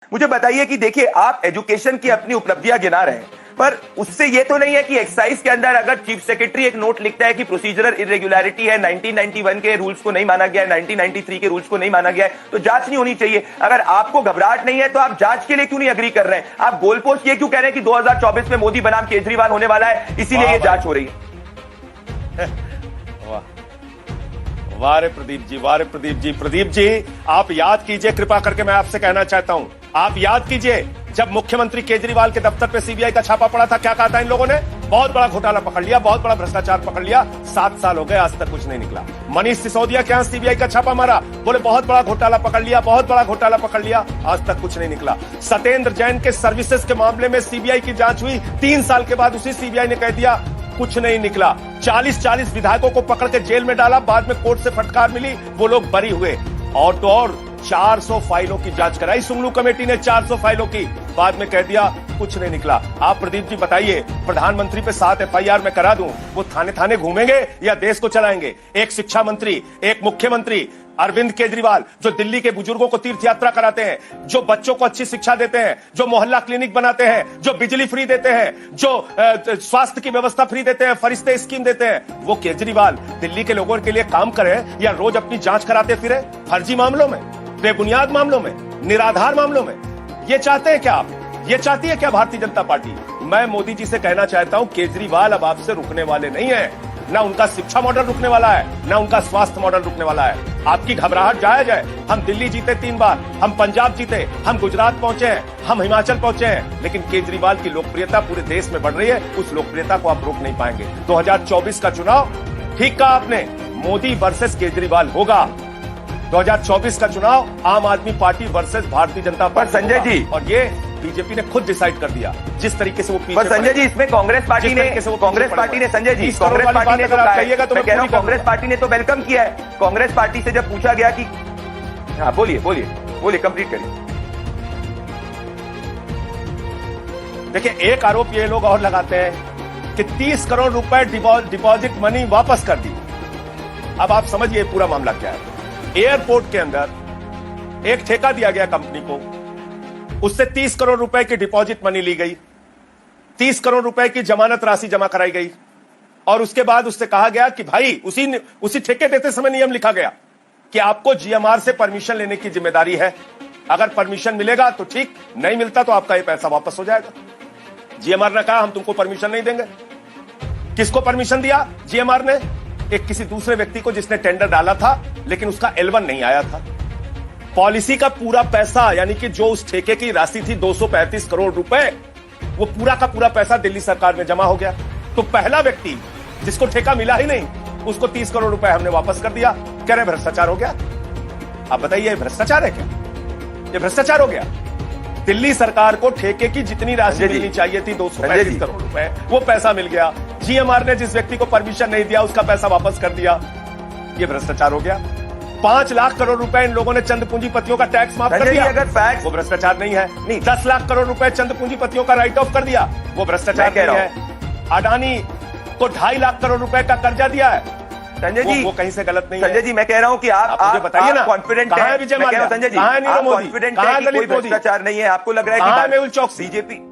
मुझे बताइए कि देखिए, आप एजुकेशन की अपनी उपलब्धियां गिना रहे हैं, पर उससे ये तो नहीं है कि एक्साइज के अंदर अगर चीफ सेक्रेटरी एक नोट लिखता है कि प्रोसीजरल इरेगुलरिटी है, 1991 के रूल्स को नहीं माना गया है, 1993 के रूल्स को नहीं माना गया है, तो जांच नहीं होनी चाहिए। अगर आपको घबराहट नहीं है तो आप जांच के लिए क्यों नहीं अग्री कर रहे हैं? आप गोल पोस्ट ये क्यों कह रहे हैं कि 2024 में मोदी बनाम केजरीवाल होने वाला है, इसीलिए ये जांच हो रही है? वाह रे प्रदीप जी, वाह रे प्रदीप जी। प्रदीप जी, आप याद कीजिए, कृपा करके मैं आपसे कहना चाहता हूं, आप याद कीजिए जब मुख्यमंत्री केजरीवाल के दफ्तर पे सीबीआई का छापा पड़ा था, क्या कहा था इन लोगों ने? बहुत बड़ा घोटाला पकड़ लिया, बहुत बड़ा भ्रष्टाचार पकड़ लिया। 7 साल हो गए, आज तक कुछ नहीं निकला। मनीष सिसोदिया के यहां सीबीआई का छापा मारा, बोले बहुत बड़ा घोटाला पकड़ लिया, बहुत बड़ा घोटाला पकड़ लिया, आज तक कुछ नहीं निकला। सत्येंद्र जैन के सर्विसेज के मामले में सीबीआई की जांच हुई, 3 साल के बाद उसी सीबीआई ने कह दिया कुछ नहीं निकला। 40 विधायकों को पकड़ के जेल में डाला, बाद में कोर्ट से फटकार मिली, वो लोग बरी हुए। और तो और 400 फाइलों की जांच कराई सुंगलू कमेटी ने, 400 फाइलों की, बाद में कह दिया कुछ नहीं निकला। आप प्रदीप जी बताइए, प्रधानमंत्री पे 7 एफआईआर मैं करा दूं, वो थाने थाने घूमेंगे या देश को चलाएंगे? एक शिक्षा मंत्री, एक मुख्यमंत्री अरविंद केजरीवाल, जो दिल्ली के बुजुर्गों को तीर्थ यात्रा कराते हैं, जो बच्चों को अच्छी शिक्षा देते हैं, जो मोहल्ला क्लिनिक बनाते हैं, जो बिजली फ्री देते हैं, जो स्वास्थ्य की व्यवस्था फ्री देते हैं, फरिश्ते स्कीम देते हैं, वो केजरीवाल दिल्ली के लोगों के लिए काम करे या रोज अपनी जांच कराते फिरे फर्जी मामलों में, बेबुनियाद मामलों में, निराधार मामलों में? ये चाहते हैं क्या आप? ये चाहती है क्या भारतीय जनता पार्टी? मैं मोदी जी से कहना चाहता हूं, केजरीवाल अब आपसे रुकने वाले नहीं है। ना उनका शिक्षा मॉडल रुकने वाला है, ना उनका स्वास्थ्य मॉडल रुकने वाला है। आपकी घबराहट जायज है। हम दिल्ली जीते 3 बार, हम पंजाब जीते, हम गुजरात पहुंचे हैं, हम हिमाचल पहुंचे हैं, लेकिन केजरीवाल की लोकप्रियता पूरे देश में बढ़ रही है। उस लोकप्रियता को आप रोक नहीं पाएंगे। 2024 का चुनाव, ठीक कहा आपने, मोदी वर्सेस केजरीवाल होगा। 2024 का चुनाव आम आदमी party versus Bharatiya Janata party. Sanjay ji, और ये बीजेपी ने खुद डिसाइड कर दिया, जिस तरीके से वो पीछे। संजय जी, इसमें कांग्रेस पार्टी ने, कांग्रेस पार्टी ने, संजय जी, कांग्रेस पार्टी ने तो कहिएगा तो मैं कह रहा हूं, कांग्रेस पार्टी ने तो वेलकम किया है। कांग्रेस पार्टी से जब पूछा गया कि, हाँ बोलिए बोलिए बोलिए, कंप्लीट करिए। देखिए, एक आरोप ये लोग और लगाते हैं कि 30 करोड़ रुपए डिपॉजिट मनी वापस कर दी। अब आप समझिए पूरा मामला क्या है। एयरपोर्ट के अंदर एक ठेका दिया गया कंपनी को, उससे 30 करोड़ रुपए की डिपॉजिट मनी ली गई, 30 करोड़ रुपए की जमानत राशि जमा कराई गई, और उसके बाद उससे कहा गया कि भाई उसी ठेके देते समय नियम लिखा गया कि आपको जीएमआर से परमिशन लेने की जिम्मेदारी है। अगर परमिशन मिलेगा तो ठीक, नहीं मिलता तो आपका ये पैसा वापस हो जाएगा। जीएमआर ने कहा हम तुमको परमिशन नहीं देंगे। किसको परमिशन दिया जीएमआर ने? एक किसी दूसरे व्यक्ति को, जिसने टेंडर डाला था लेकिन उसका L1 नहीं आया था। पॉलिसी का पूरा पैसा, यानी कि जो उस ठेके की राशि थी 235 करोड़ रुपए, वो पूरा का पूरा पैसा दिल्ली सरकार में जमा हो गया। तो पहला व्यक्ति जिसको ठेका मिला ही नहीं, उसको 30 करोड़ रुपए हमने वापस कर दिया। कह रहे भ्रष्टाचार हो गया। आप बताइए, भ्रष्टाचार है क्या? ये भ्रष्टाचार हो गया। दिल्ली सरकार को ठेके की जितनी राशि मिलनी चाहिए थी 235 करोड़ रुपए, वो पैसा मिल गया। जीएमआर ने जिस व्यक्ति को परमिशन नहीं दिया उसका पैसा वापस कर दिया। ये भ्रष्टाचार हो गया। 5 लाख करोड़ रुपए इन लोगों ने चंद पूंजीपतियों का टैक्स माफ कर दिया। अगर फैक्ट, वो भ्रष्टाचार नहीं है। नहीं, 10 लाख करोड़ रुपए चंद पूंजीपतियों का राइट ऑफ कर दिया, वो भ्रष्टाचार नहीं है। अडानी को 2.5 लाख करोड़ रुपए का कर्जा दिया है। संजय जी, वो कहीं से गलत नहीं है। संजय जी, मैं कह रहा हूं कि आप मुझे बताइए ना, कॉन्फिडेंट है। संजय जी, आप कॉन्फिडेंट है कि कोई भ्रष्टाचार नहीं है? आपको लग रहा है कि बीजेपी